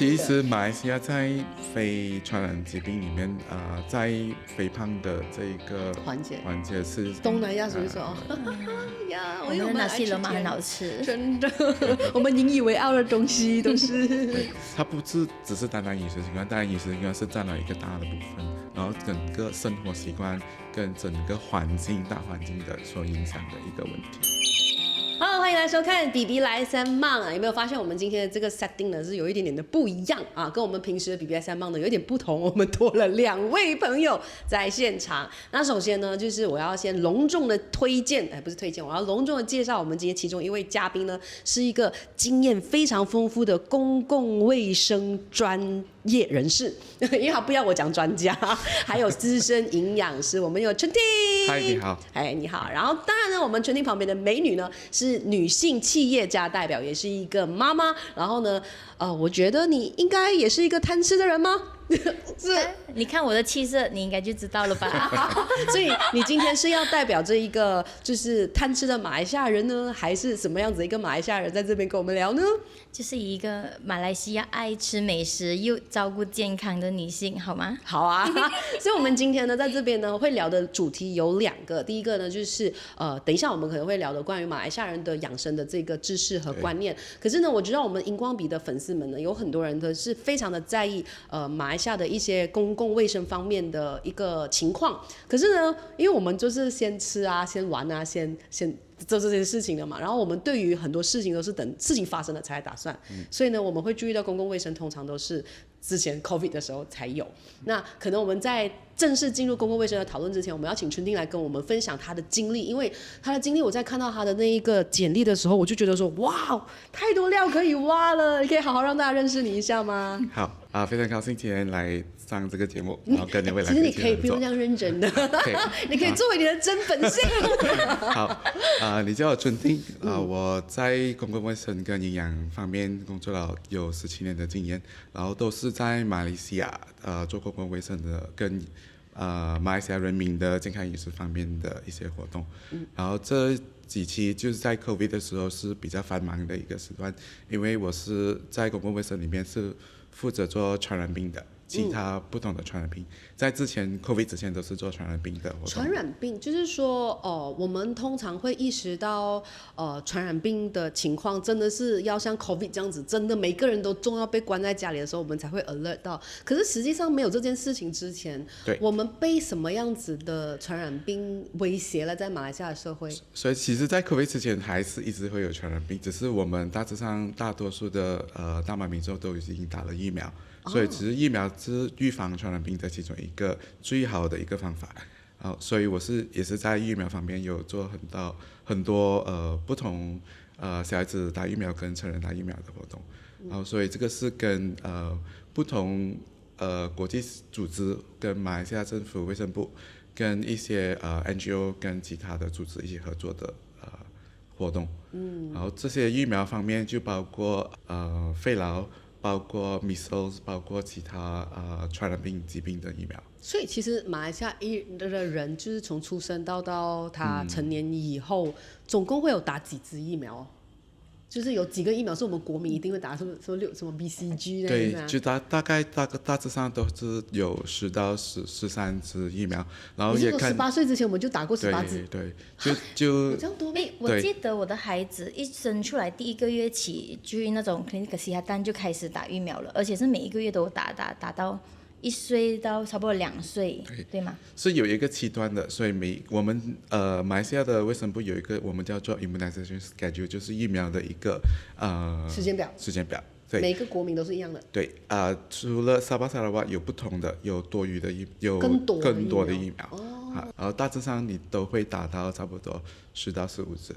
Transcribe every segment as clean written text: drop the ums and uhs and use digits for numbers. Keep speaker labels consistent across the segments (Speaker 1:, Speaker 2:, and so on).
Speaker 1: 其实马来西亚在非传染疾病里面，在肥胖的这个环节是
Speaker 2: 东南亚属于说，呀，
Speaker 3: 我们的纳西罗马很好吃，
Speaker 2: 真的，我们引以为傲的东西都是。
Speaker 1: 它不是只是单单饮食习惯，当然饮食习惯是占了一个大的部分，然后整个生活习惯跟整个大环境的所影响的一个问题。
Speaker 2: 好，欢迎来收看比比来三忙啊！有没有发现我们今天的这个 setting 呢是有一点点的不一样啊，跟我们平时的比比来三忙呢有点不同。我们多了2位朋友在现场。那首先呢，就是我要先隆重的推荐，不是推荐，我要隆重的介绍我们今天其中一位嘉宾呢，是一个经验非常丰富的公共卫生专业人士，因为他不要我讲专家，还有资深营养师，我们有春婷。
Speaker 1: 嗨，你好。
Speaker 2: 哎，你好。然后当然呢，我们春婷旁边的美女呢是女性企业家代表，也是一个妈妈。然后呢，我觉得你应该也是一个贪吃的人吗？
Speaker 3: 是，你看我的气色，你应该就知道了吧？
Speaker 2: 所以你今天是要代表这一个就是贪吃的马来西亚人呢，还是什么样子一个马来西亚人在这边跟我们聊呢？
Speaker 3: 就是一个马来西亚爱吃美食又照顾健康的女性，好吗？
Speaker 2: 好啊，所以我们今天呢，在这边呢会聊的主题有2个，第一个呢就是等一下我们可能会聊的关于马来西亚人的养生的这个知识和观念。可是呢，我知道我们荧光笔的粉丝们呢，有很多人都是非常的在意马来西亚的一些公共卫生方面的一个情况。可是呢，因为我们就是先吃啊，先玩啊，先做这些事情的嘛，然后我们对于很多事情都是等事情发生了才来打算，所以呢，我们会注意到公共卫生通常都是之前 COVID 的时候才有。那可能我们在正式进入公共卫生的讨论之前，我们要请春婷来跟我们分享她的经历，因为她的经历，我在看到她的那一个简历的时候，我就觉得说，哇，太多料可以挖了，你可以好好让大家认识你一下吗？
Speaker 1: 好啊，非常高兴今天来上这个节目，然后跟两位来宾
Speaker 2: 其实你可以不用这样认真的，你可以作为你的真本性。
Speaker 1: 好你叫我春婷我在公共卫生跟营养方面工作了有17年的经验，然后都是在马来西亚做公共卫生的跟马来西亚人民的健康饮食方面的一些活动，然后这几期就是在 COVID 的时候是比较繁忙的一个时段，因为我是在公共卫生里面是负责做传染病的，其他不同的传染病，在之前 COVID 之前都是做传染病的活动。
Speaker 2: 传染病就是说，我们通常会意识到，传染病的情况真的是要像 COVID 这样子，真的每个人都重要被关在家里的时候，我们才会 alert 到。可是实际上没有这件事情之前，我们被什么样子的传染病威胁了在马来西亚的社会？
Speaker 1: 所以其实，在 COVID 之前还是一直会有传染病，只是我们大致上大多数的大马民众都已经打了疫苗。所以其实疫苗是预防传染病的其中一个最好的一个方法，所以我也是在疫苗方面有做很多不同小孩子打疫苗跟成人打疫苗的活动，然后所以这个是跟不同国际组织跟马来西亚政府卫生部跟一些NGO 跟其他的组织一起合作的活动，然后这些疫苗方面就包括肺痨，包括 measles， 包括其他传染病疾病的疫苗。
Speaker 2: 所以其实马来西亚的人就是从出生到他成年以后，总共会有打几支疫苗？就是有几个疫苗是我们国民一定会打，什么BCG 那
Speaker 1: 对，
Speaker 2: 种。
Speaker 1: 就大致上都是有10到13支疫苗，然后也看
Speaker 2: 18岁之前我们就打过18支。
Speaker 1: 对，就
Speaker 2: 有这样多吗？
Speaker 3: 我记得我的孩子一生出来第1个月起，就那种克林克西亚丹就开始打疫苗了，而且是每1个月都打到1岁到差不多2岁，对吗？
Speaker 1: 是有一个期端的，所以我们马来西亚的卫生部有一个我们叫做 immunization schedule， 就是疫苗的一个时间表。对，
Speaker 2: 每个国民都是一样的。
Speaker 1: 对除了沙巴沙拉哇有不同的，有多余的有更多的疫苗，然后大致上你都会打到差不多10到15支。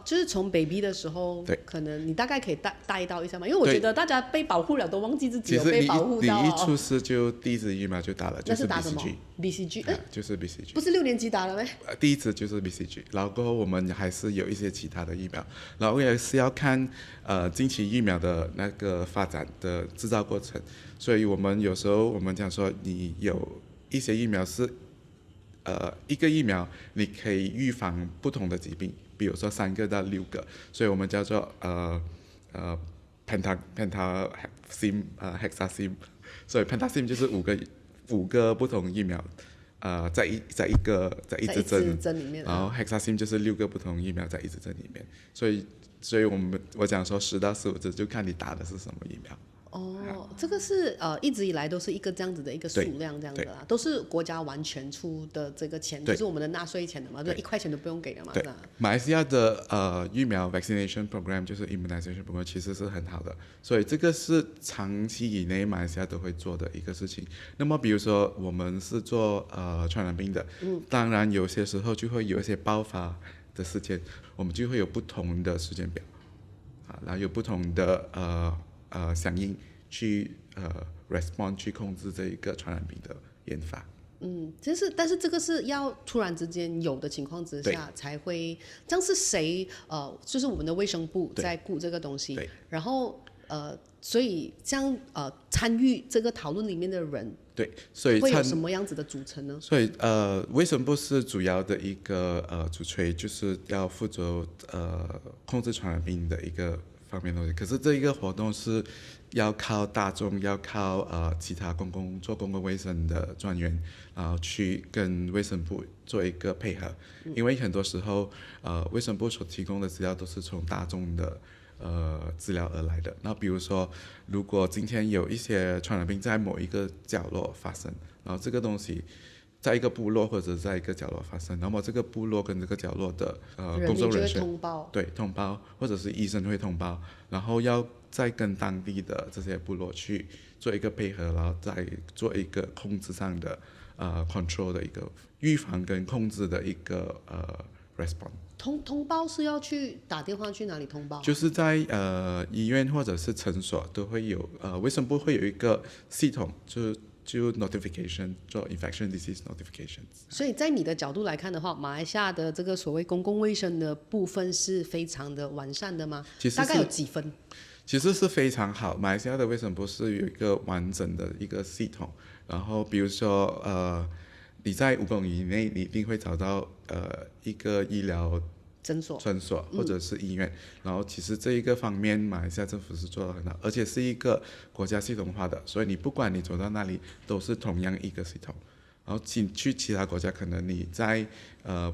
Speaker 2: 就是从 baby 的时候，可能你大概可以带到一下嘛，因为我觉得大家被保护了都忘记自己有被保护到。
Speaker 1: 你一出世就第1支疫苗就打了，就是 BCG。
Speaker 2: 那是打什么 ？BCG？
Speaker 1: 就是 BCG。
Speaker 2: 不是6年级打了没？
Speaker 1: 第1支就是 BCG， 然后过后我们还是有一些其他的疫苗，然后也是要看近期疫苗的那个发展的制造过程，所以我们有时候我们讲说，你有一些疫苗是一个疫苗你可以预防不同的疾病。比如说3个到6个，所以我们叫做 hexasim，所以 pentasim 就是五个不同疫苗，在一支针
Speaker 2: 里面，
Speaker 1: 然后 hexasim 就是6个不同疫苗在一支针里面，所以我讲说10到15支就看你打的是什么疫苗。
Speaker 2: 哦，这个是一直以来都是一个这样子的一个数量，这样子啦，都是国家完全出的这个钱，就是我们的纳税钱的嘛，对，1块钱都不用给的嘛。
Speaker 1: 对，马来西亚的疫苗 vaccination program 就是 immunization program 其实是很好的，所以这个是长期以内马来西亚都会做的一个事情。那么比如说我们是做传染病的，当然有些时候就会有一些爆发的事件，我们就会有不同的时间表，然后有不同的响应去respond 去控制这一个传染病的研发。
Speaker 2: 但是这个是要突然之间有的情况之下才会，这样是谁就是我们的卫生部在顾这个东西，然后所以这样参与这个讨论里面的人，
Speaker 1: 对，所以
Speaker 2: 会有什么样子的组成呢？
Speaker 1: 所以卫生部是主要的一个主锤，就是要负责控制传染病的一个方面的东西。可是这一个活动是要靠大众，要靠其他做公共卫生的专员，然后去跟卫生部做一个配合，因为很多时候卫生部所提供的资料都是从大众的资料而来的。那比如说，如果今天有一些传染病在某一个角落发生，然后这个东西在一个部落或者在一个角落发生，那么这个部落跟这个角落的工作人员通报，或者是医生会通报，然后要再跟当地的这些部落去做一个配合，然后再做一个控制上的control 的一个预防跟控制的一个response。
Speaker 2: 通报是要去打电话去哪里通报？
Speaker 1: 就是在医院或者是诊所都会有卫生部会有一个系统，就 notification 做 infection disease notifications。
Speaker 2: 所以在你的角度来看的话，马来西亚的这个所谓公共卫生的部分是非常的完善的吗？大概有几分？
Speaker 1: 其实是非常好，马来西亚的卫生部是有一个完整的一个系统，然后比如说你在5公里以内，你一定会找到一个医疗诊所或者是医院，然后其实这一个方面马来西亚政府是做得很好，而且是一个国家系统化的，所以你不管你走到哪里都是同样一个系统。然后去其他国家，可能你在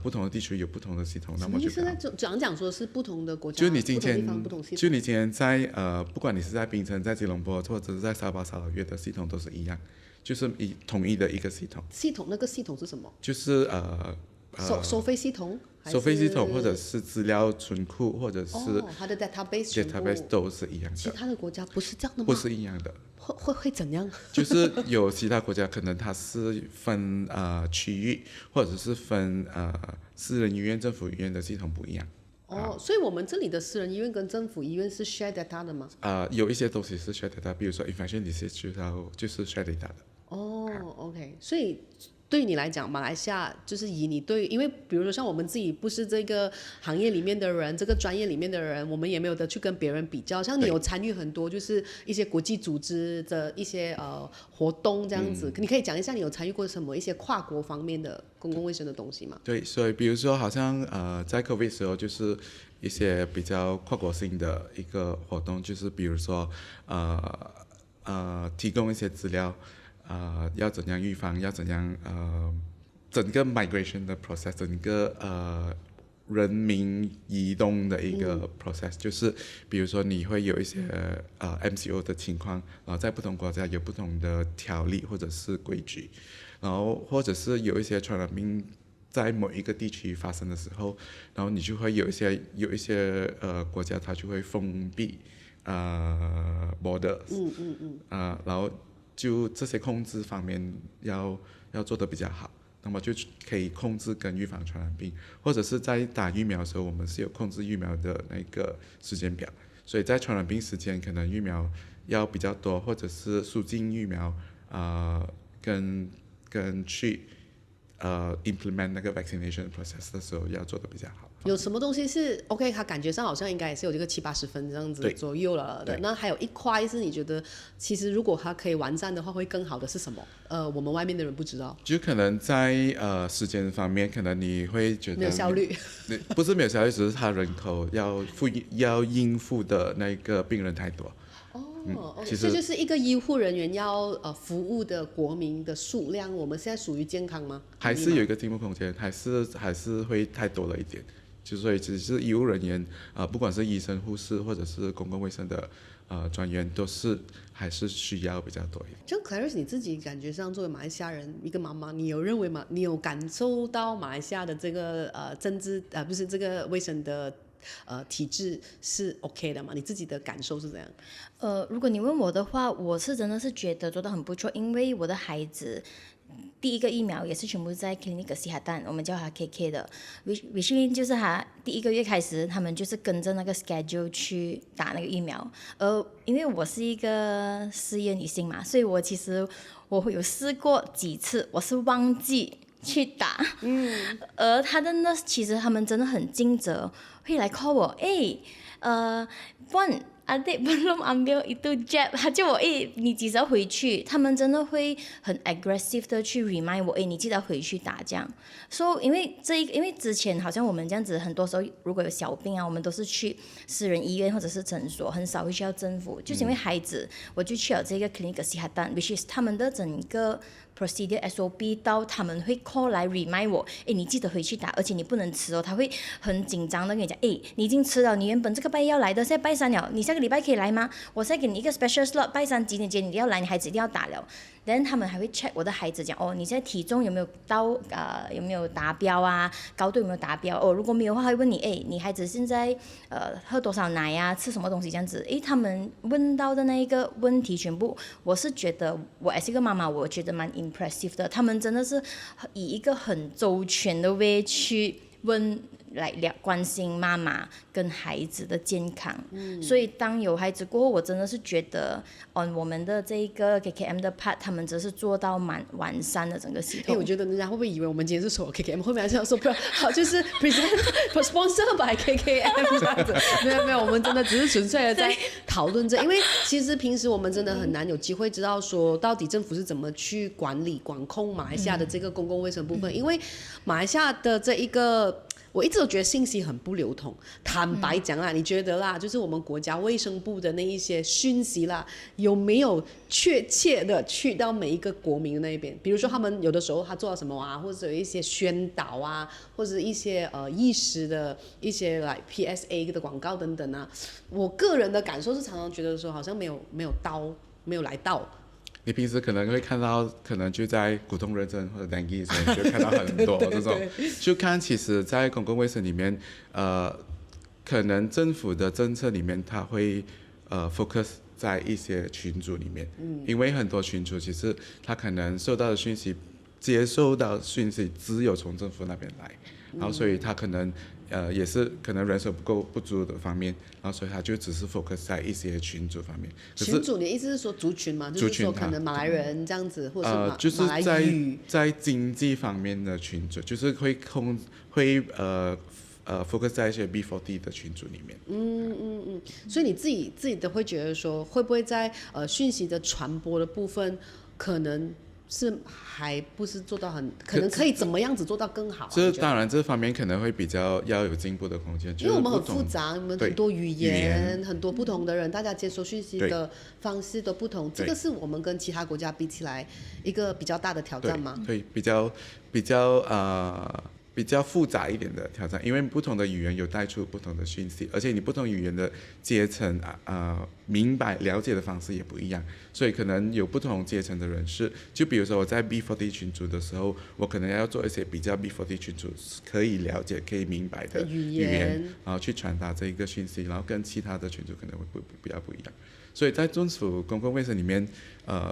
Speaker 1: 不同的地区有不同的系统，那么就
Speaker 2: 什么意思呢？讲说是不同的国家，
Speaker 1: 就你今天
Speaker 2: 不同地方不同系统，
Speaker 1: 就你今天在不管你是在槟城、在吉隆坡，或者是在沙巴、沙劳越的系统都是一样，就是统一的一个系统。
Speaker 2: 那个系统是什么？
Speaker 1: 就是
Speaker 2: 收费系统，
Speaker 1: 收费系统或者是资料存库，或者是
Speaker 2: 它的 database
Speaker 1: 都是一样的。
Speaker 2: 其他的国家不是这样的吗？
Speaker 1: 不是一样的。
Speaker 2: 会怎样？
Speaker 1: 就是有其他国家可能它是分区域，或者是分私人医院、政府医院的系统不一样。
Speaker 2: 所以我们这里的私人医院跟政府医院是 share data 的吗？
Speaker 1: 有一些东西是 share data， 比如说 infection disease 就是 share data 的。
Speaker 2: OK， 所以对你来讲，马来西亚就是以你对，因为比如说像我们自己不是这个行业里面的人，这个专业里面的人，我们也没有得去跟别人比较。像你有参与很多就是一些国际组织的一些活动这样子，你可以讲一下你有参与过什么一些跨国方面的公共卫生的东西吗？
Speaker 1: 对，所以比如说好像在 COVID 时候就是一些比较跨国性的一个活动，就是比如说提供一些资料。要怎样预防？要怎样整个 migration 的 process， 整个人民移动的一个 process，就是比如说你会有一些MCO 的情况，然后在不同国家有不同的条例或者是规矩，然后或者是有一些传染病在某一个地区发生的时候，然后你就会有一些国家它就会封闭borders，然后就这些控制方面要做得比较好，那么就可以控制跟预防传染病，或者是在打疫苗的时候，我们是有控制疫苗的那个时间表，所以在传染病时间可能疫苗要比较多，或者是输进疫苗跟去implement 那个 vaccination process 的时候要做得比较好。
Speaker 2: 有什么东西是 OK？它感觉上好像应该也是有这个70-80分这样子左右了的。那还有一块是你觉得，其实如果它可以完善的话，会更好的是什么？我们外面的人不知道。
Speaker 1: 就可能在时间方面，可能你会觉得
Speaker 2: 没有效率。
Speaker 1: 不是没有效率，只是他人口要应付的那个病人太多。其实
Speaker 2: 这就是一个医护人员要服务的国民的数量，我们现在属于健康吗？
Speaker 1: 还是有一个进步空间，还是会太多了一点。所以只是医务人员不管是医生、护士或者是公共卫生的专员，还是需要比较多一点。
Speaker 2: 就 Clarice 你自己感觉上作为马来西亚人一个妈妈，你有认为吗？你有感受到马来西亚的这个政治不是这个卫生的体制是 OK 的吗？你自己的感受是怎样？
Speaker 3: 如果你问我的话，我是真的是觉得做得很不错，因为我的孩子第一个疫苗也是全部在 Klinik Kesihatan， 我们叫它 KK 的 which means 就是他第1个月开始，他们就是跟着那个 schedule 去打那个疫苗。因为我是一个事业女性嘛，所以其实我会有试过几次，我是忘记去打。而他的 nurse 其实他们真的很尽责，会来 call 我，Puan adik belum ambil itu jab， 他叫我你几时要回去？他们真的会很 aggressive 的去 remind 我，你记得回去打这样。因为之前好像我们这样子，很多时候如果有小病啊，我们都是去私人医院或者是诊所，很少会去到政府。就是因为孩子，我就去了这个 Klinik Kesihatan，which is 他们的整个procedure SOP 到他们会 call 来 remind 我，你记得回去打，而且你不能迟哦。他会很紧张的跟你讲，你已经迟了，你原本这个拜一要来的，现在拜3了，你下个礼拜可以来吗？我再给你一个 special slot， 拜3几点你一定要来，你孩子一定要打了。then 他们还会 check 我的孩子讲，你现在体重有没有有没有达标啊？高度有没有达标？如果没有的话，他会问你，你孩子现在喝多少奶啊？吃什么东西这样子？他们问到的那一个问题全部，我是觉得我as一个妈妈，我觉得蛮 impressive 的。他们真的是以一个很周全的 way 去问来关心妈妈跟孩子的健康。所以当有孩子过后，我真的是觉得我们的这个 KKM 的 part 他们真是做到蛮完善的整个系统。
Speaker 2: 我觉得人家会不会以为我们今天是说 KKM， 后面还是要说不要好，就是 sponsor by KKM 这样子。没有，我们真的只是纯粹的在讨论这，因为其实平时我们真的很难有机会知道说到底政府是怎么去管理管控马来西亚的这个公共卫生部分，因为马来西亚的这一个。我一直都觉得信息很不流通，坦白讲啦，你觉得啦，就是我们国家卫生部的那一些讯息啦，有没有确切的去到每一个国民的那一边？比如说他们有的时候他做了什么啊，或者有一些宣导啊，或者一些意识的一些like PSA 的广告等等啊，我个人的感受是常常觉得说好像没有来到。
Speaker 1: 你平时可能会看到，可能就在骨痛热症或者 dengue 就看到很多这种，就看其实，在公共卫生里面，可能政府的政策里面，它会focus 在一些群组里面，因为很多群组其实他可能收到的讯息、接受到讯息只有从政府那边来，然后所以他可能也是可能人手不足的方面，然后所以他就只是 focus 在一些群组方面。
Speaker 2: 群组，你的意思是说族群吗？就是说可能马来人这样子，或者
Speaker 1: 就是
Speaker 2: 马来语
Speaker 1: 在经济方面的群组，就是会focus 在一些 B40 的群组里面。
Speaker 2: 所以你自己都会觉得说，会不会在讯息的传播的部分，可能是还不是做到很，可能可以怎么样子做到更好？
Speaker 1: 这当然这方面可能会比较要有进步的空间，
Speaker 2: 因为我们很复杂，我们很多语言，很多不同的人，大家接收讯息的方式都不同，这个是我们跟其他国家比起来一个比较大的挑战吗？
Speaker 1: 对，比较复杂一点的挑战，因为不同的语言有带出不同的讯息，而且你不同语言的阶层明白了解的方式也不一样，所以可能有不同阶层的人士，就比如说我在 B40 群组的时候，我可能要做一些比较 B40 群组可以了解、可以明白的语言，然后去传达这一个讯息，然后跟其他的群组可能会比较不一样。所以在政府公共卫生里面，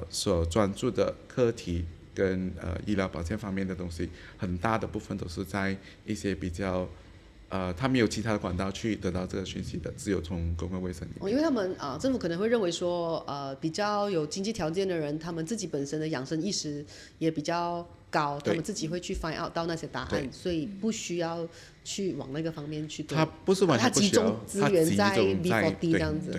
Speaker 1: 所专注的课题跟医疗保健方面的东西，很大的部分都是在一些比较他没有其他的管道去得到这个讯息的，只有从公共卫生里面。
Speaker 2: 因为他们政府可能会认为说比较有经济条件的人，他们自己本身的养生意识也比较高，他们自己会去 find out 到那些答案，所以不需要去往那个方面去。
Speaker 1: 他不是完全不需要，
Speaker 2: 他集中资源在 B40 这样子。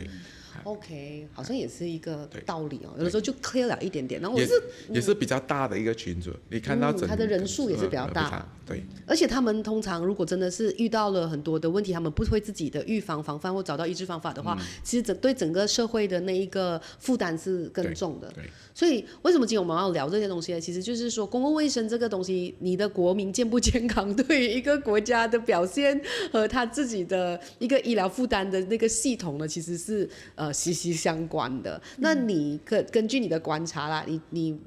Speaker 2: OK，好像也是一个
Speaker 1: 对
Speaker 2: 道理哦。有的时候就 clear 了一点点，然后我
Speaker 1: 也
Speaker 2: 是
Speaker 1: 也是比较大的一个群组，你看到
Speaker 2: 他的人数也是比较大。
Speaker 1: 对，
Speaker 2: 而且他们通常如果真的是遇到了很多的问题，他们不会自己的预防防范或找到医治方法的话，其实对整个社会的那一个负担是更重的。
Speaker 1: 对，
Speaker 2: 所以为什么今天我们要聊这些东西呢？其实就是说公共卫生这个东西，你的国民健不健康，对于一个国家的表现和他自己的一个医疗负担的那个系统呢，其实是息息相关的。那你根据你的观察啦，你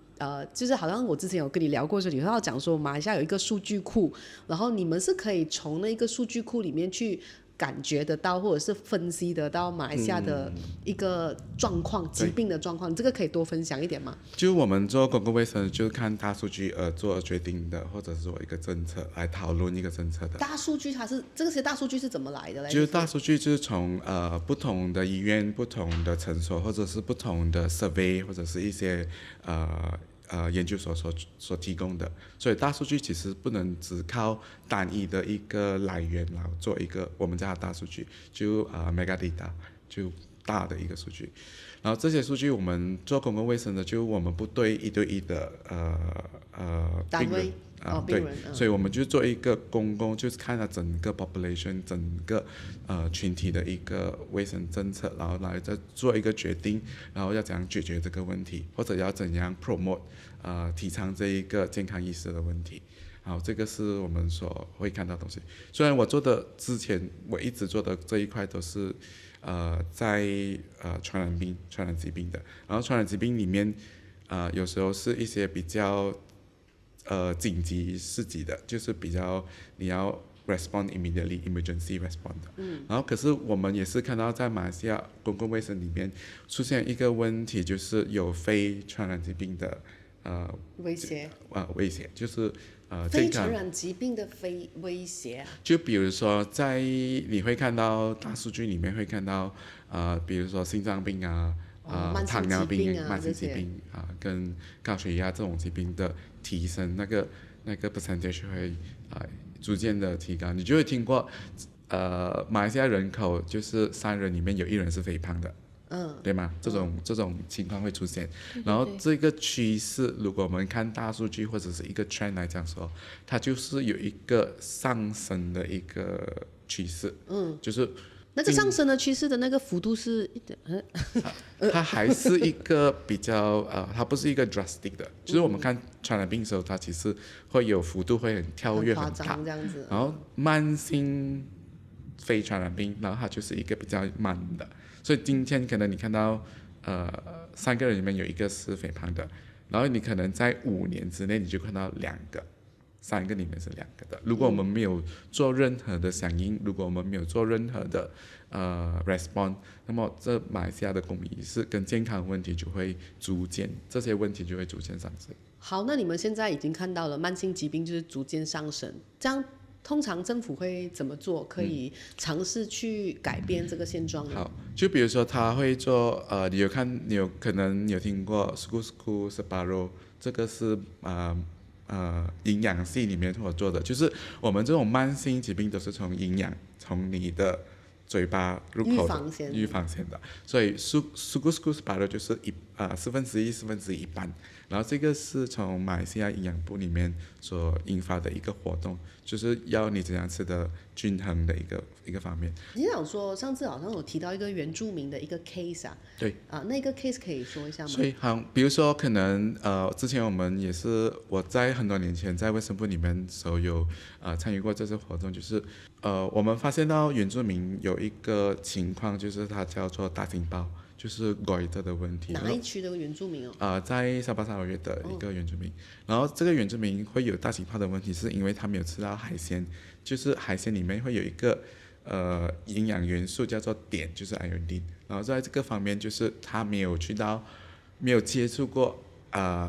Speaker 2: 就是好像我之前有跟你聊过说，你要讲说马来西亚有一个数据库，然后你们是可以从那个数据库里面去感觉得到，或者是分析得到马来西亚的一个状况、疾病的状况，你这个可以多分享一点吗？
Speaker 1: 就我们做公共卫生，就是看大数据而做决定的，或者是做一个政策来讨论一个政策的。
Speaker 2: 大数据这些大数据是怎么来的嘞？
Speaker 1: 就是大数据就是从不同的医院、不同的诊所，或者是不同的 survey， 或者是一些研究所所提供的，所以大数据其实不能只靠单一的一个来源，然后做一个我们叫它大数据，就mega data， 就大的一个数据。然后这些数据我们做公共卫生的，就我们不对1对1的病人对，所以我们就做一个公共，就是看它整个 population 整个群体的一个卫生政策，然后来再做一个决定，然后要怎样解决这个问题，或者要怎样 promote 提倡这一个健康意识的问题。好，这个是我们所会看到的东西。虽然我做的之前我一直做的这一块都是在传染疾病的，然后传染疾病里面有时候是一些比较紧急事迹的，就是比较你要 respond immediately emergency respond 的。然后可是我们也是看到在马来西亚公共卫生里面出现一个问题，就是有非传染疾病的
Speaker 2: 威胁
Speaker 1: 就是
Speaker 2: 非传染疾病的非威胁啊。
Speaker 1: 就比如说在你会看到大数据里面会看到比如说心脏病糖尿病、慢性疾病跟高血压这种疾病的提升，那个 percentage 会逐渐的提高。你就会听过马来西亚人口就是3人里面有1人是肥胖的，对吗？这种情况会出现。然后这个趋势，如果我们看大数据或者是一个 trend 来讲说，它就是有一个上升的一个趋势，就是
Speaker 2: 那个上升的趋势的那个幅度是一点，
Speaker 1: 它还是一个比较它不是一个 drastic 的，就是我们看传染病的时候，它其实会有幅度会很跳跃很大，
Speaker 2: 这样子。
Speaker 1: 然后慢性非传染病，然后它就是一个比较慢的，所以今天可能你看到3个人里面有1个是肥胖的，然后你可能在5年之内你就看到2个。3个里面是2个的。如果我们没有做任何的响应，如果我们没有做任何的response， 那么这马来西亚的公民意识跟健康问题这些问题就会逐渐上升。
Speaker 2: 好，那你们现在已经看到了慢性疾病就是逐渐上升，这样通常政府会怎么做，可以尝试去改变这个现状呢？
Speaker 1: 好，就比如说他会做你可能有听过 Suku Separuh， 这个是营养系里面所做的，就是我们这种慢性疾病都是从营养，从你的嘴巴入口的预防先的，所以 Suku Separuh 就是1/4、1/4一半，然后这个是从马来西亚营养部里面所引发的一个活动，就是要你怎样吃的均衡的一个方面。
Speaker 2: 你想说上次好像有提到一个原住民的一个 case 啊？
Speaker 1: 对
Speaker 2: 那个 case 可以说一下吗？
Speaker 1: 所以好，比如说可能之前我在很多年前在卫生部里面时候有参与过这次活动，就是我们发现到原住民有一个情况，就是它叫做大金包，就是 goiter 的问题。
Speaker 2: 哪一区的原住民哦？
Speaker 1: 在沙巴沙劳越的一个原住民，然后这个原住民会有大金包的问题，是因为他没有吃到海鲜，就是海鲜里面会有一个营养元素叫做碘，就是 iodine， 然后在这个方面就是他没有接触过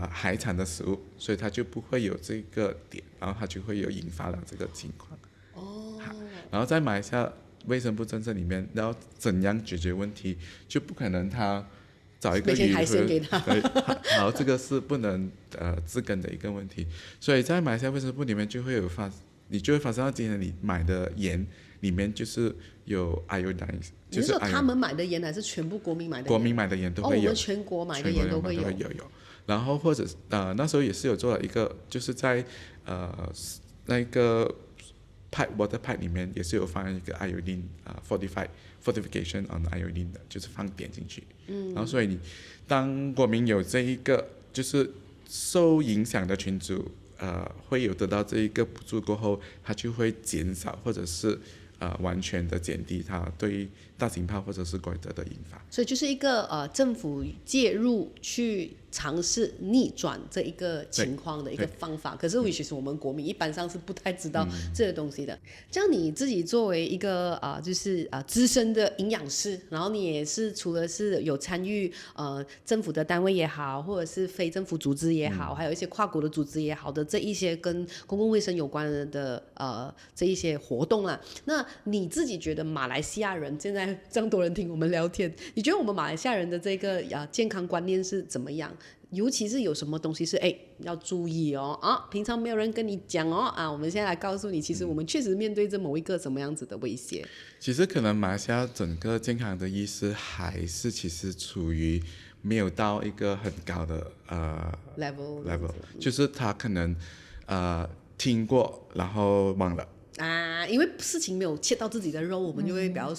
Speaker 1: 海产的食物，所以他就不会有这个碘，然后他就会有引发了这个情况。然后在马来西亚卫生部政策里面，然后怎样解决问题，就不可能他找一个鱼
Speaker 2: 海鲜给他，
Speaker 1: 然后这个是不能治根的一个问题，所以在马来西亚卫生部里面你就会发现到今天你买的盐里面就是有 iodine，
Speaker 2: 你是说他们买的盐还是全部国民买的盐？
Speaker 1: 国民买的盐都会有，
Speaker 2: 我们全国买的盐都会有。
Speaker 1: 然后或者那时候也是有做了一个，就是在那个 water pipe 里面也是有放一个 iodine fortification on iodine 的，就是放碘进去。然后所以你当国民有这一个就是受影响的群组会有得到这一个补助过后，它就会减少或者是完全的减低它对大型炮或者是怪德的引发。
Speaker 2: 所以就是一个政府介入去尝试逆转这一个情况的一个方法，可是其实我们国民一般上是不太知道这个东西的。这样你自己作为一个就是资深的营养师，然后你也是除了是有参与政府的单位也好，或者是非政府组织也好，还有一些跨国的组织也好的这一些跟公共卫生有关的这一些活动啦，那你自己觉得马来西亚人现在这样多人听我们聊天，你觉得我们马来西亚人的这个健康观念是怎么样？尤其是有什么东西是要注意哦平常没有人跟你讲我们现在来告诉你，其实我们确实面对着某一个什么样子的威胁。
Speaker 1: 其实可能马来西亚整个健康的意识还是其实处于没有到一个很高的level， 就是他可能听过然后忘了
Speaker 2: 因为事情没有切到自己的肉，我们就会比较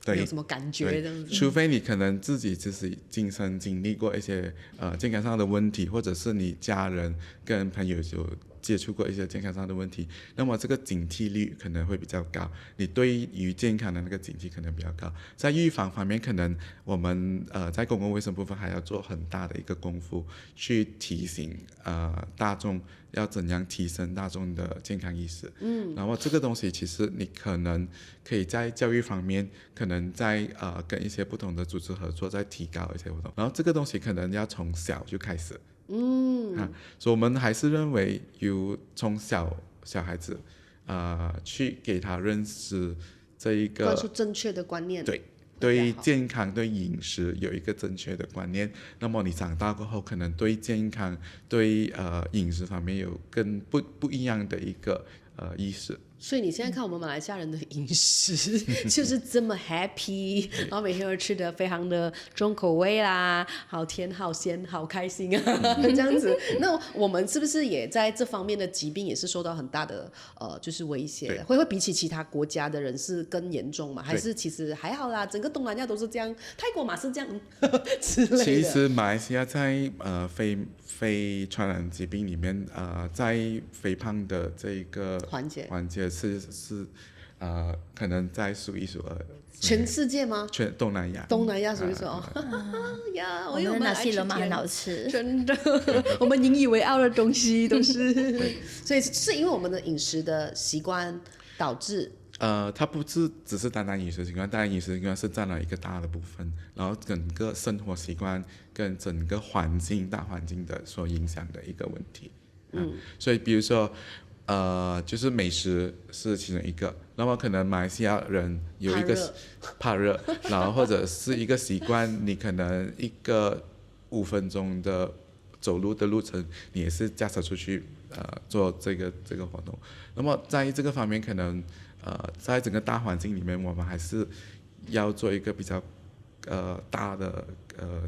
Speaker 2: 没有什么感觉这样子。
Speaker 1: 除非你可能自己就是亲身经历过一些健康上的问题，或者是你家人跟朋友有接触过一些健康上的问题，那么这个警惕率可能会比较高，你对于健康的那个警惕可能比较高。在预防方面，可能我们在公共卫生部分还要做很大的一个功夫，去提醒大众要怎样提升大众的健康意识。然后这个东西其实你可能可以在教育方面，可能在跟一些不同的组织合作，再提高一些活动。然后这个东西可能要从小就开始。所以我们还是认为从小孩子去给他认识这一个
Speaker 2: 灌输正确的观念，
Speaker 1: 对健康对饮食有一个正确的观念，那么你长大过后可能对健康对饮食方面有更不一样的一个意识。
Speaker 2: 所以你现在看我们马来西亚人的饮食就是这么 happy， 然后每天都吃的非常的重口味啦，好甜好咸好开心这样子。那我们是不是也在这方面的疾病也是受到很大的就是威胁的？会比起其他国家的人是更严重吗？还是其实还好啦，整个东南亚都是这样，泰国嘛是这样之类的。
Speaker 1: 其实马来西亚在非传染疾病里面在肥胖的这一个环节是可能在数一数二。
Speaker 2: 全世界吗？
Speaker 1: 全东南亚
Speaker 2: 数一数呀，
Speaker 3: 我们的纳西罗马很好吃，
Speaker 2: 真的，我们引以为傲的东西都是，所以是因为我们的饮食的习惯导致。
Speaker 1: 它不是只是单单饮食习惯，当然饮食习惯是占了一个大的部分，然后整个生活习惯跟整个大环境的所影响的一个问题。所以比如说就是美食是其中一个，那么可能马来西亚人有一个怕热然后或者是一个习惯，你可能一个5分钟的走路的路程，你也是驾车出去做这个活动。那么在这个方面可能在整个大环境里面，我们还是要做一个比较大的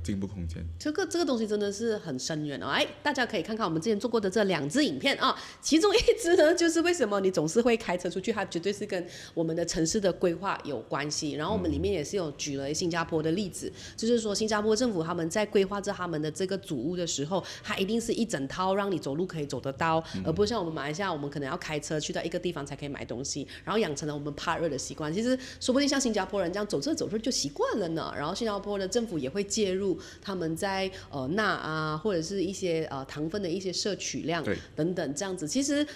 Speaker 1: 进步空间。
Speaker 2: 这个东西真的是很深远大家可以看看我们之前做过的这2支影片其中一支呢就是为什么你总是会开车出去，它绝对是跟我们的城市的规划有关系。然后我们里面也是有举了新加坡的例子，就是说新加坡政府他们在规划着他们的这个组屋的时候，它一定是一整套让你走路可以走得到，而不是像我们马来西亚，我们可能要开车去到一个地方才可以买东西，然后养成了我们怕热的习惯。其实说不定像新加坡人这样走着就习惯了呢。然后新加坡的政府也会介入他们在钠或者是一些糖分的一些摄取量等等这样子。其实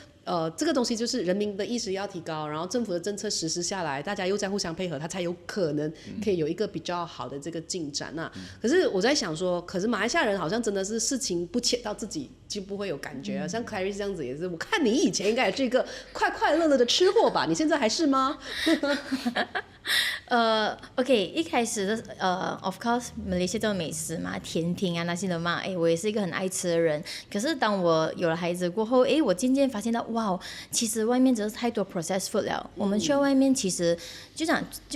Speaker 2: 这个东西就是人民的意识要提高，然后政府的政策实施下来，大家又在互相配合，它才有可能可以有一个比较好的这个进展可是我在想说，可是马来西亚人好像真的是事情不切到自己就不会有感觉像 Clarice 这样子也是，我看你以前应该也是一个快快乐乐的吃货吧？你现在还是吗
Speaker 3: OK， 一开始的of course， 马来西亚这种美食嘛，甜品那些的嘛，我也是一个很爱吃的人。可是当我有了孩子过后，我渐渐发现到，哇，哇，其实外面真的是太多 processed food 了。我们去到外面，其实就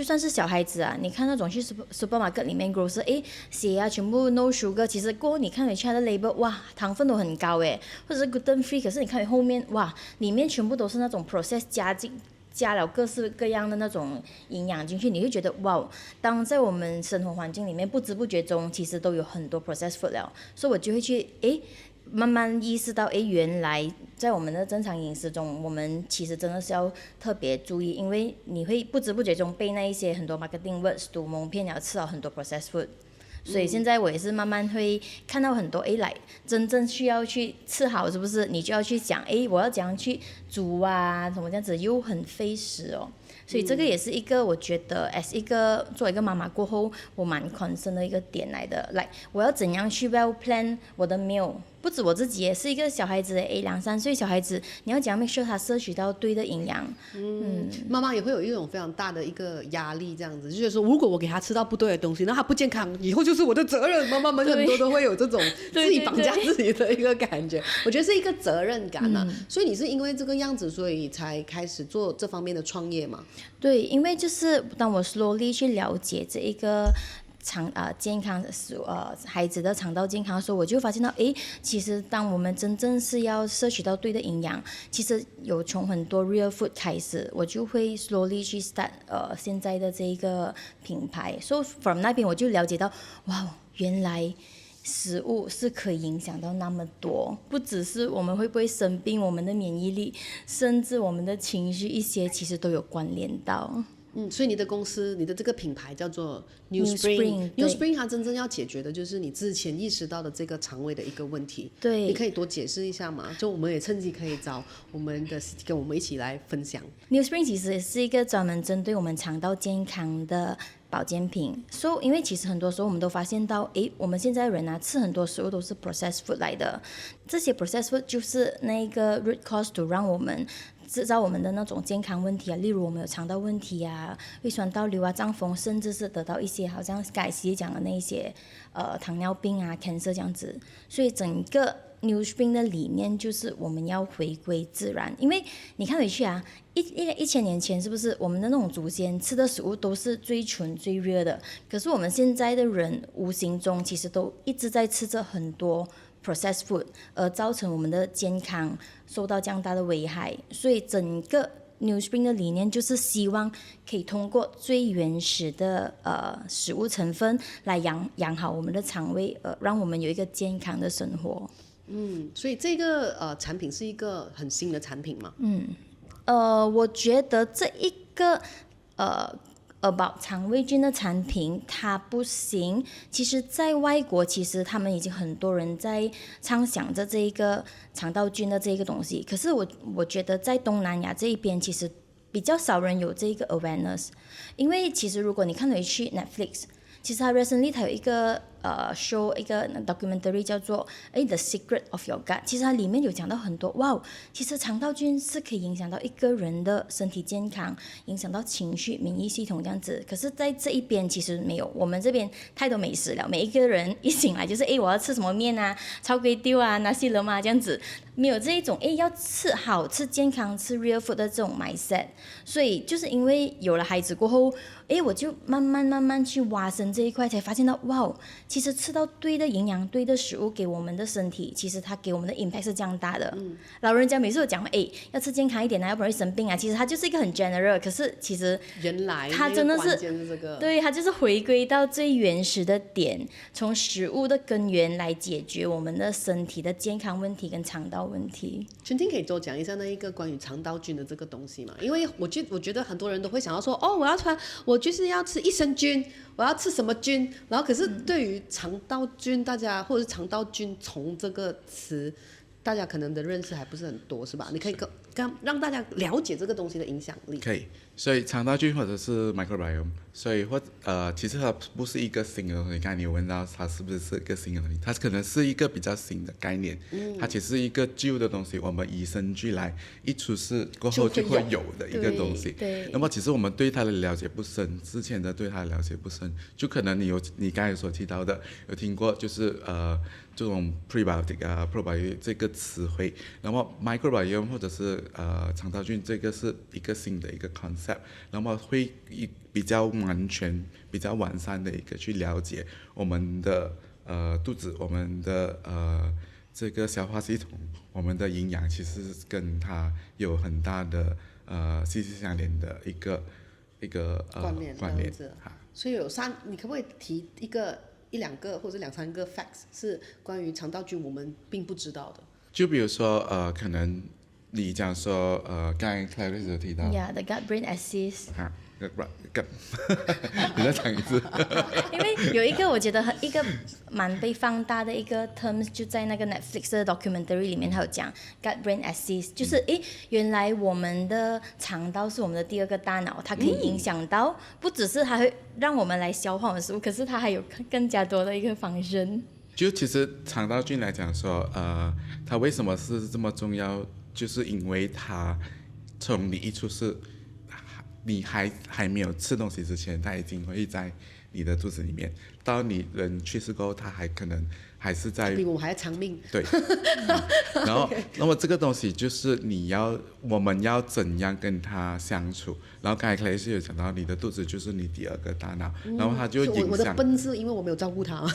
Speaker 3: 算是小孩子啊，你看那种去 supermarket 里面 grocery， 写啊全部 no sugar， 其实过后你看回去它的 label， 哇，糖分都很高或者是 gluten free， 可是你看回后面，哇，里面全部都是那种 process 加了各式各样的那种营养进去，你会觉得哇，当在我们生活环境里面不知不觉中，其实都有很多 processed food 了，所以我就会去慢慢意识到，原来在我们的正常饮食中，我们其实真的是要特别注意，因为你会不知不觉中被那一些很多 marketing words 都蒙骗了，吃了很多 processed food。所以现在我也是慢慢会看到很多来真正需要去吃好，是不是？你就要去讲我要怎样去煮啊，什么这样子又很费时哦。所以这个也是一个我觉得 as 做一个妈妈过后，我蛮 concern 的一个点来的。我要怎样去 well plan 我的 meal， 不止我自己也是一个小孩子2-3岁小孩子，你要怎样 make sure 他摄取到对的营养。
Speaker 2: 妈妈也会有一种非常大的一个压力，这样子，就是说如果我给他吃到不对的东西，那他不健康，以后就是我的责任。妈妈们很多都会有这种自己绑架自己的一个感觉，我觉得是一个责任感啊。所以你是因为这个样子，所以才开始做这方面的创业吗？
Speaker 3: 对，因为就是当我 slowly 去了解这一个健康孩子的肠道健康的时候，我就发现到其实当我们真正是要摄取到对的营养，其实有从很多 real food 开始，我就会 slowly 去 start 现在的这一个品牌。So from 那边我就了解到，哇，原来食物是可以影响到那么多，不只是我们会不会生病，我们的免疫力，甚至我们的情绪，一些其实都有关联到。
Speaker 2: 所以你的公司，你的这个品牌叫做
Speaker 3: New Spring，New
Speaker 2: Spring 它真正要解决的就是你之前意识到的这个肠胃的一个问题。
Speaker 3: 对，
Speaker 2: 你可以多解释一下吗？就我们也趁机可以找我们的跟我们一起来分享。
Speaker 3: New Spring 其实是一个专门针对我们肠道健康的保健品。因为其实很多时候我们都发现到，我们现在人啊吃很多食物都是 processed food 来的，这些 processed food 就是那个 root cause to 让我们制造我们的那种健康问题啊，例如我们有肠道问题啊、胃酸倒流啊、胀风，甚至是得到一些好像刚才讲的那些糖尿病啊、cancer 这样子。所以整个 New Spring 的理念就是我们要回归自然，因为你看回去啊，1000年前是不是我们的那种祖先吃的食物都是最纯最热的？可是我们现在的人无形中其实都一直在吃着很多processed food， 而造成我们的健康受到这样大的危害。所以整个 New Spring 的理念就是希望可以通过最原始的食物成分来养好我们的肠胃，让我们有一个健康的生活。
Speaker 2: 所以这个产品是一个很新的产品吗？
Speaker 3: 我觉得这一个about 肠胃菌的产品它不行，其实在外国其实他们已经很多人在畅想着这一个肠道菌的这一个东西，可是我觉得在东南亚这一边其实比较少人有这一个 awareness， 因为其实如果你看回去 Netflix， 其实它 recently 它有一个show 一个 documentary 叫做The Secret of Your Gut， 其实它里面有讲到很多，哇，其实肠道菌是可以影响到一个人的身体健康，影响到情绪、免疫系统这样子。可是，在这一边其实没有，我们这边太多美食了，每一个人一醒来就是我要吃什么面啊、炒粿条啊、拿西冷嘛这样子，没有这一种要吃好、吃健康、吃 real food 的这种 mindset。所以就是因为有了孩子过后，我就慢慢去挖深这一块，才发现到哇，其实吃到对的营养、对的食物给我们的身体，其实它给我们的 impact 是这样大的。老人家每次都讲要吃健康一点啊，要不然会生病啊。其实它就是一个很 general， 可是其实
Speaker 2: 原来
Speaker 3: 它真的是
Speaker 2: 这个，
Speaker 3: 对，它就是回归到最原始的点，从食物的根源来解决我们的身体的健康问题跟肠道问题。
Speaker 2: 全婷可以多讲一下那一个关于肠道菌的这个东西嘛？因为我觉得很多人都会想要说，我就是要吃益生菌，我要吃什么菌？然后可是对于肠道菌，大家或者是肠道菌丛这个词，大家可能的认识还不是很多，是吧？你可以让大家了解这个东西的影响力。
Speaker 1: 可以，所以肠道菌或者是 microbiome， 所以其实它不是一个新的东西。刚才你有问到它是不是一个新的东西，它可能是一个比较新的概念，它其实是一个旧的东西，我们与生俱来一出世过后就会有的一个东西。
Speaker 3: 对。
Speaker 1: 那么其实我们对它的了解不深，之前的对它的了解不深，就可能你刚才所提到的有听过，就是这种 prebiotic 啊 probiotic 这个词汇，那么 microbiome 或者是肠道菌这个是一个新的一个 concept，那么会比较完全、比较完善的一个去了解我们的肚子，我们的这个消化系统，我们的营养其实跟它有很大的息息相连的一个关联哈。
Speaker 2: 所以你可不可以提一两个或者两三个 facts 是关于肠道菌我们并不知道的？
Speaker 1: 就比如说可能你讲说刚才 Clarice 有提到
Speaker 3: ，the gut-brain axis。
Speaker 1: 你再讲一次。
Speaker 3: 因为有一个我觉得一个蛮被放大的一个 terms， 就在那个 Netflix 的 documentary 里面，它有讲 gut-brain axis， 就是原来我们的肠道是我们的第二个大脑，它可以影响到，不只是它会让我们来消化我们的食物，可是它还有更加多的一个function。
Speaker 1: 就其实肠道菌来讲说，它为什么是这么重要，就是因为它从你一出世，你还没有吃东西之前，它已经会在你的肚子里面。到你人去世后，它可能还是在。
Speaker 2: 比我们还要长命。
Speaker 1: 对。然后，那么这个东西就是我们要怎样跟它相处。然后刚才 Clarice 有讲到，你的肚子就是你第二个大脑，然后它就影响。
Speaker 2: 我的笨是因为我没有照顾它，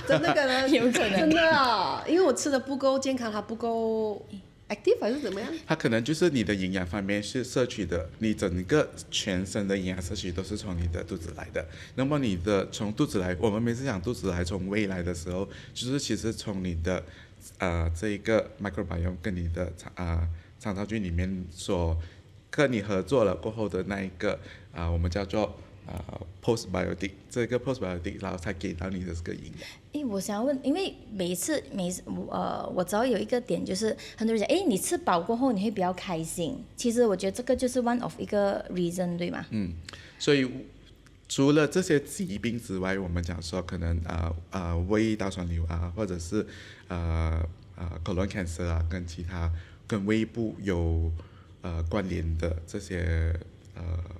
Speaker 2: 真的可能
Speaker 3: 有可能
Speaker 2: 真的，因为我吃的不够健康，它不够。active 还是怎么样？
Speaker 1: 它可能就是你的营养方面是摄取的，你整个全身的营养摄取都是从你的肚子来的。那么你的从肚子来，我们每次讲肚子来从胃来的时候，就是其实从你的这一个 microbiome 跟你的肠道菌里面跟你合作了过后的那一个我们叫做postbiotic， 这个 postbiotic 然后才给到你的这个营养。
Speaker 3: 我想要问，因为每次我知道有一个点，就是很多人讲，你吃饱过后你会比较开心。其实我觉得这个就是 one of 一个 reason， 对吗？
Speaker 1: 所以除了这些疾病之外，我们讲说可能胃道酸瘤啊，或者是colon cancer 啊，跟其他跟胃部有关联的这些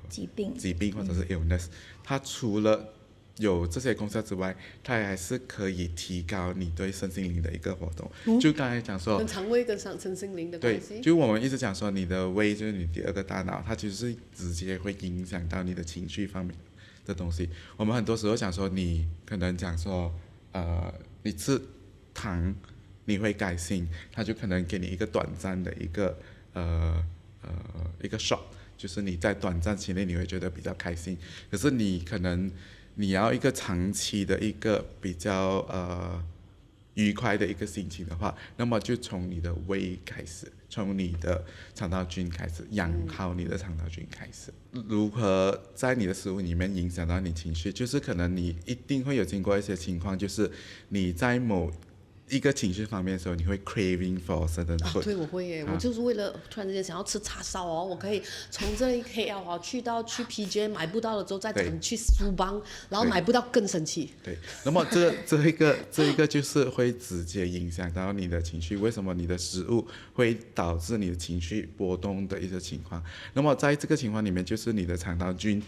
Speaker 1: 疾病或者是 illness，它除了有这些功效之外，它还是可以提高你对身心灵的一个活动。就刚才讲说，
Speaker 2: 跟肠胃跟身心灵的关系。
Speaker 1: 对，就我们一直讲说，你的胃就是你第二个大脑，它其实是直接会影响到你的情绪方面的东西。我们很多时候讲说，你可能讲说，你吃糖你会开心，它就可能给你一个短暂的一个shock。就是你在短暂期内你会觉得比较开心，可是你要一个长期的一个比较愉快的一个心情的话，那么就从你的胃开始，从你的肠道菌开始，养好你的肠道菌开始。如何在你的食物里面影响到你情绪，就是可能你一定会有经过一些情况，就是你在某一个情绪方面的时候，你会 craving for certain food。
Speaker 2: 对，我会耶，我就是为了突然之间想要吃叉烧哦，我可以从这一 KL 去 PJ 买不到了之后，再去苏邦，然后买不到更生气。
Speaker 1: 对，那么这一个就是会直接影响到你的情绪。为什么你的食物会导致你的情绪波动的一些情况？那么在这个情况里面，就是你的肠道菌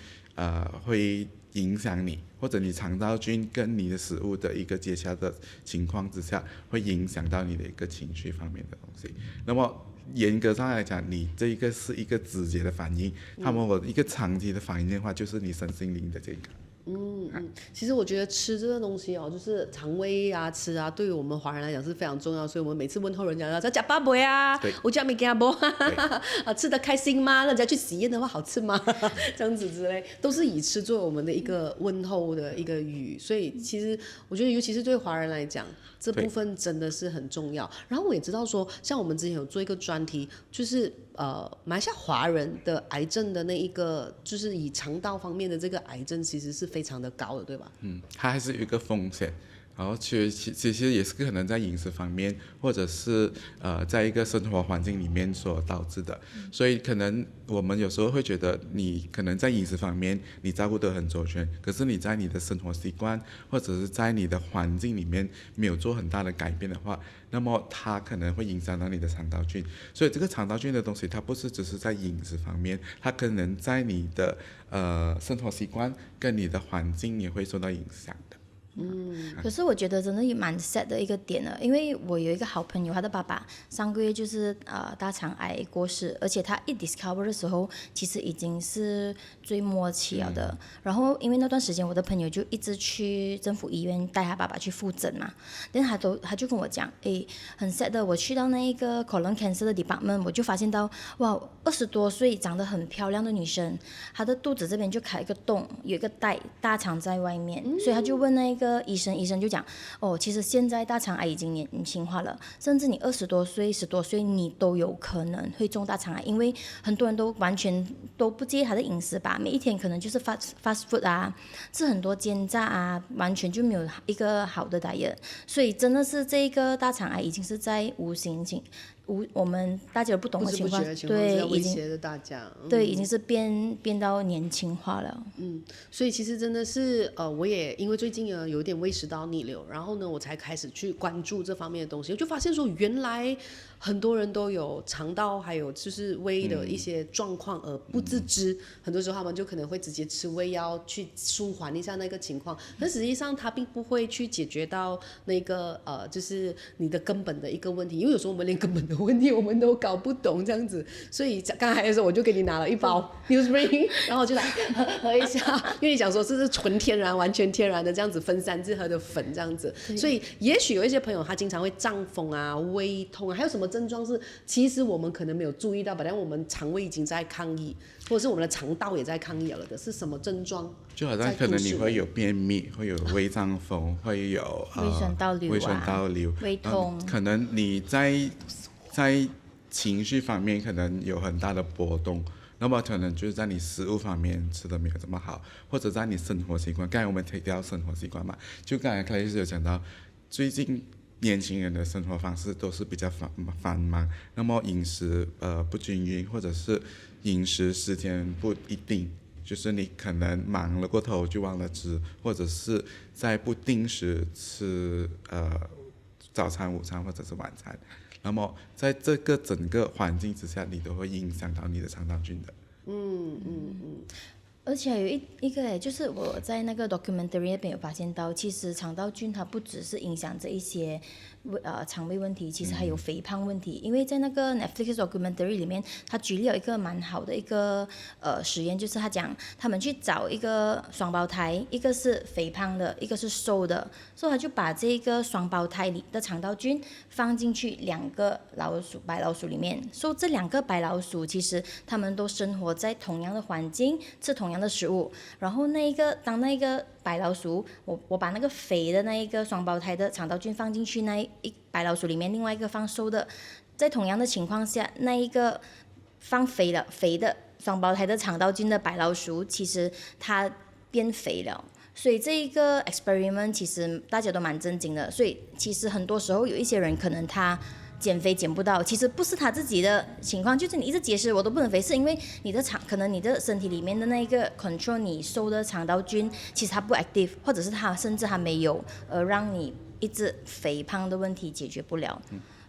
Speaker 1: 会影响你，或者你肠道菌跟你的食物的一个接洽的情况之下，会影响到你的一个情绪方面的东西。那么严格上来讲，你这一个是一个直接的反应，那么我一个长期的反应的话，就是你身心灵的健康。
Speaker 2: 其实我觉得吃这个东西哦，就是肠胃啊、吃啊，对于我们华人来讲是非常重要。所以我们每次问候人家在吃饱没啊？我叫没给他不吃得开心吗？人家去喜宴的话好吃吗？这样子之类，都是以吃作为我们的一个问候的一个语。所以其实我觉得，尤其是对华人来讲，这部分真的是很重要。然后我也知道说，像我们之前有做一个专题，就是马来西亚华人的癌症的那一个，就是以肠道方面的这个癌症，其实是非常的高的，对吧？
Speaker 1: 它还是有一个风险。然后其实也是可能在饮食方面，或者是在一个生活环境里面所导致的。所以可能我们有时候会觉得，你可能在饮食方面你照顾得很周全，可是你在你的生活习惯或者是在你的环境里面没有做很大的改变的话，那么它可能会影响到你的肠道菌。所以这个肠道菌的东西，它不是只是在饮食方面，它可能在你的生活习惯跟你的环境也会受到影响的。
Speaker 3: 可是我觉得真的也蛮 sad 的一个点了，因为我有一个好朋友，他的爸爸上个月就是大肠癌过世，而且他一 discover 的时候，其实已经是最末期了的。然后因为那段时间我的朋友就一直去政府医院带他爸爸去复诊嘛，但他就跟我讲，诶，很 sad 的，我去到那一个 colon cancer 的 department， 我就发现到哇，20多岁长得很漂亮的女生，她的肚子这边就开一个洞，有一个大肠在外面，所以他就问那个医生就讲，哦，其实现在大肠癌已经年轻化了，甚至你20多岁、10多岁，你都有可能会中大肠癌，因为很多人都完全都不介意他的饮食吧，每一天可能就是 fast food 啊，吃很多煎炸啊，完全就没有一个好的 diet， 所以真的是这个大肠癌已经是在我们大家都不懂的情况，对，
Speaker 2: 威胁着大家，
Speaker 3: 对，已经是变到年轻化了。
Speaker 2: 所以其实真的是我也因为最近有点胃食道逆流，然后呢，我才开始去关注这方面的东西，我就发现说原来很多人都有肠道还有就是胃的一些状况而不自知，很多时候他们就可能会直接吃胃药去舒缓一下那个情况，但实际上它并不会去解决到那个就是你的根本的一个问题，因为有时候我们连根本的问题我们都搞不懂这样子，所以刚才的时候我就给你拿了一包 Newsspring， 然后我就来喝一下，因为你讲说这是纯天然完全天然的这样子分散自喝的粉这样子，所以也许有一些朋友他经常会胀风啊、胃痛啊，还有什么症状是其实我们可能没有注意到，但我们肠胃已经在抗议，或者是我们的肠道也在抗议了的，是什么症状？
Speaker 1: 就好像可能你会有便秘，会有胃胀风，会有
Speaker 3: 胃酸倒流
Speaker 1: 胃
Speaker 3: 痛，
Speaker 1: 可能你在情绪方面可能有很大的波动，那么可能就是在你食物方面吃的没有这么好，或者在你生活习惯，刚才我们提到生活习惯嘛，就刚才克莱斯有讲到，最近年轻人的生活方式都是比较繁忙，那么饮食不均匀，或者是饮食时间不一定，就是你可能忙了过头就忘了吃，或者是在不定时吃早餐、午餐或者是晚餐，那么在这个整个环境之下，你都会影响到你的肠道菌的。
Speaker 3: 而且还有一个就是我在那个 documentary 那边有发现到，其实肠道菌它不只是影响这一些肠胃问题，其实还有肥胖问题。因为在那个 Netflix documentary 里面，他举例了一个蛮好的一个实验，就是他讲他们去找一个双胞胎，一个是肥胖的，一个是瘦的，所以他就把这个双胞胎里的肠道菌放进去2个白老鼠里面，所以这2个白老鼠其实他们都生活在同样的环境，吃同样的食物，然后当那个白老鼠，我把那个肥的那一个双胞胎的肠道菌放进去那一白老鼠里面，另外一个放瘦的，在同样的情况下，那一个放肥的双胞胎的肠道菌的白老鼠，其实它变肥了。所以这一个 experiment 其实大家都蛮震惊的，所以其实很多时候有一些人可能他减肥减不到，其实不是他自己的情况，就是你一直解释我都不能肥，是因为可能你的身体里面的那个 control 你瘦的肠道菌，其实它不 active， 或者是它甚至还没有，让你一直肥胖的问题解决不了。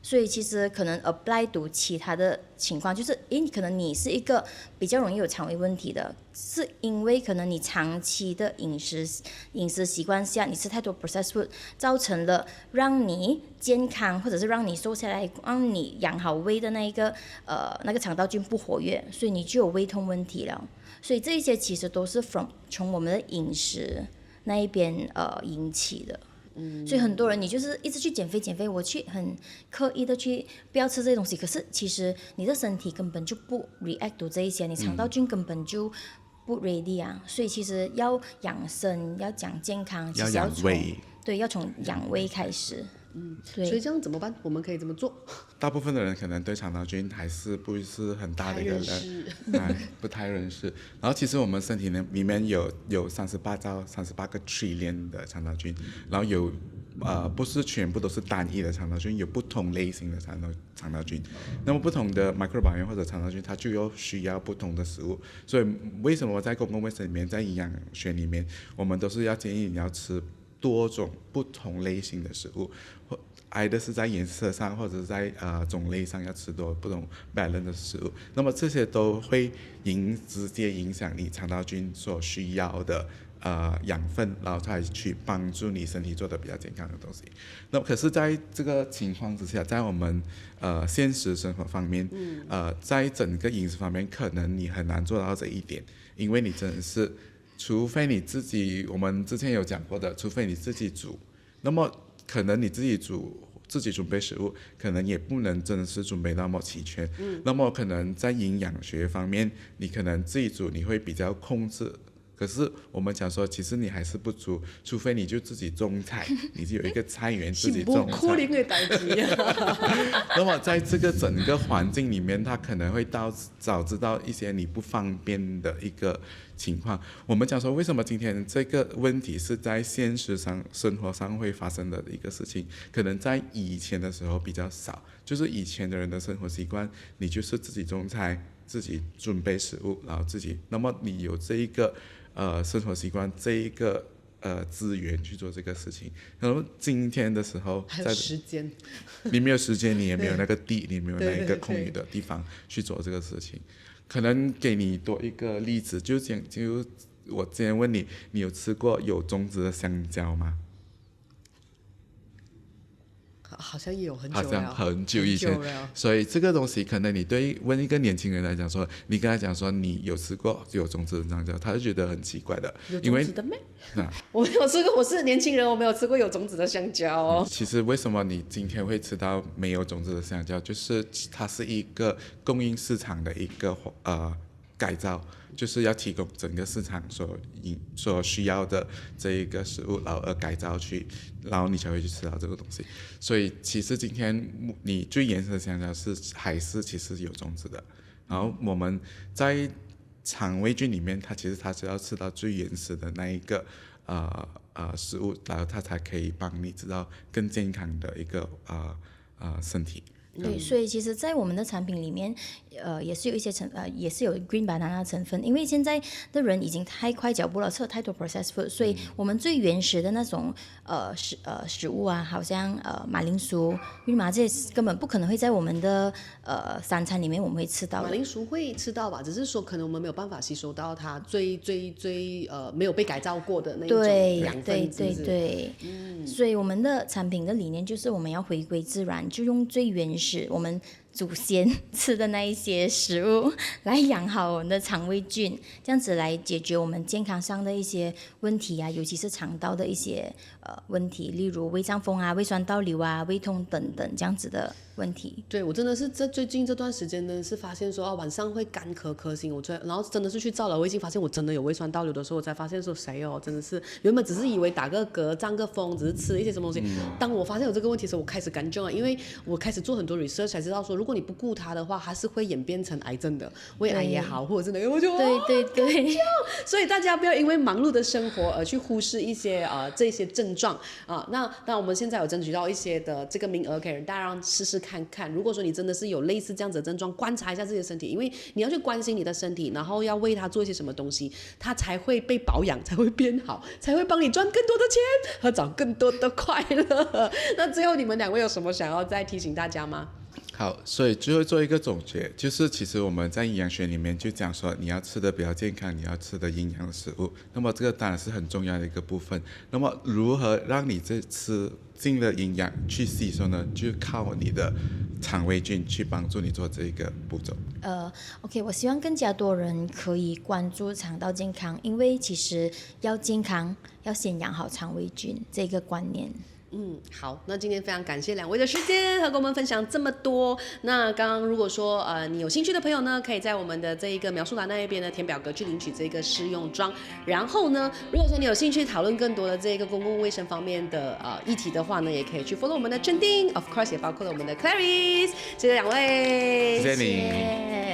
Speaker 3: 所以其实可能 apply to 其他的情况，就是可能你是一个比较容易有肠胃问题的，是因为可能你长期的饮食习惯下，你吃太多 processed food， 造成了让你健康或者是让你瘦下来，让你养好胃的那个肠道菌不活跃，所以你就有胃痛问题了。所以这一些其实都是从我们的饮食那一边引起的。所以很多人你就是一直去减肥，我去很刻意的去不要吃这些东西，可是其实你的身体根本就不 react 到这一些，你肠道菌根本就不 ready 啊，所以其实要养生，要讲健康，其实要从养胃开始。
Speaker 2: 所以这样怎么办？我们可以怎么做？
Speaker 1: 大部分的人可能对肠道菌还是不是很大的一个不太认识。然后其实我们身体里面有38个 trillion 的肠道菌，然后有不是全部都是单一的肠道菌，有不同类型的肠道菌。那么不同的 microbiome 或者肠道菌，它就有需要不同的食物。所以为什么在公共卫生里面，在营养学里面，我们都是要建议你要吃多种不同类型的食物，either是在颜色上或者是在种类上要吃多不同 balance 的食物，那么这些都会直接影响你肠道菌所需要的养分，然后才去帮助你身体做的比较健康的东西。那可是在这个情况之下，在我们现实生活方面，在整个饮食方面，可能你很难做到这一点，因为你真的是，除非你自己，我们之前有讲过的，除非你自己煮，那么可能你自己煮。自己准备食物，可能也不能真的是准备那么齐全。那么可能在营养学方面，你可能自己煮，你会比较控制。可是我们讲说，其实你还是不足，除非你就自己种菜，你就有一个菜园自己种菜。那么在这个整个环境里面，它可能会导致到一些你不方便的一个情况。我们讲说，为什么今天这个问题是在现实上、生活上会发生的一个事情？可能在以前的时候比较少，就是以前的人的生活习惯，你就是自己种菜，自己准备食物，然后自己，那么你有这一个生活习惯，这一个资源去做这个事情。可能今天的时候，
Speaker 2: 还有时间，
Speaker 1: 你没有时间，你也没有那个地，你没有那一个空余的地方去做这个事情。可能给你多一个例子，就我之前问你，你有吃过有种子的香蕉吗？
Speaker 2: 好像也有很久
Speaker 1: 好
Speaker 2: 了，
Speaker 1: 像很久以前，所以这个东西可能你问一个年轻人来讲说，你跟他讲说你有吃过有种子的香蕉，他就觉得很奇怪的，
Speaker 2: 有
Speaker 1: 因为
Speaker 2: 种子的咩？我没有吃过，我是年轻人，我没有吃过有种子的香蕉哦。
Speaker 1: 其实为什么你今天会吃到没有种子的香蕉，就是它是一个供应市场的一个改造，就是要提供整个市场所需要的这一个食物，然后改造去，然后你才会去吃到这个东西。所以其实今天你最原始的香蕉还是其实有种子的。然后我们在肠胃菌里面，它是要吃到最原始的那一个食物，然后它才可以帮你知道更健康的一个身体。
Speaker 3: 对，所以其实，在我们的产品里面，也是有一些也是有 green banana 成分，因为现在的人已经太快脚步了，吃了太多 processed food，所以我们最原始的那种食物啊，好像马铃薯、玉麻这些根本不可能会在我们的三餐里面我们会吃到的。
Speaker 2: 马铃薯会吃到吧，只是说可能我们没有办法吸收到它最没有被改造过的那一种养分，
Speaker 3: 对，所以我们的产品的理念就是我们要回归自然，就用最原始我们祖先吃的那一些食物来养好我们的肠胃菌，这样子来解决我们健康上的一些问题啊，尤其是肠道的一些问题，例如胃胀风啊、胃酸倒流啊、胃痛等等这样子的问题。
Speaker 2: 对，我真的是最近这段时间呢，是发现说晚上会干咳心，然后真的是去照了胃镜，发现我真的有胃酸倒流的时候，我才发现说谁哦，真的是原本只是以为打个嗝、胀个风，只是吃了一些什么东西。当我发现有这个问题的时候，我开始干症了，因为我开始做很多 research 才知道说，如果你不顾它的话，它是会演变成癌症的，胃癌也好，或者是哪个，我就
Speaker 3: 对，
Speaker 2: 所以大家不要因为忙碌的生活而去忽视一些这些症状啊。那我们现在有争取到一些的这个名额，可以让大家试试看看。如果说你真的是有类似这样子的症状，观察一下自己的身体，因为你要去关心你的身体，然后要为它做一些什么东西，它才会被保养，才会变好，才会帮你赚更多的钱和找更多的快乐。那最后你们两位有什么想要再提醒大家吗？
Speaker 1: 好，所以最后做一个总结，就是其实我们在营养学里面就讲说，你要吃的比较健康，你要吃的营养的食物，那么这个当然是很重要的一个部分。那么如何让你这吃进的营养去吸收呢？就靠你的肠胃菌去帮助你做这个步骤。
Speaker 3: OK， 我希望更加多人可以关注肠道健康，因为其实要健康，要先养好肠胃菌这个观念。
Speaker 2: 好，那今天非常感谢两位的时间和跟我们分享这么多。那刚刚如果说你有兴趣的朋友呢，可以在我们的这一个描述栏那一边呢填表格去领取这个试用装。然后呢，如果说你有兴趣讨论更多的这个公共卫生方面的议题的话呢，也可以去 follow 我们的镇定 ，of course 也包括了我们的 Clarice， 谢谢两位，
Speaker 1: 谢谢你。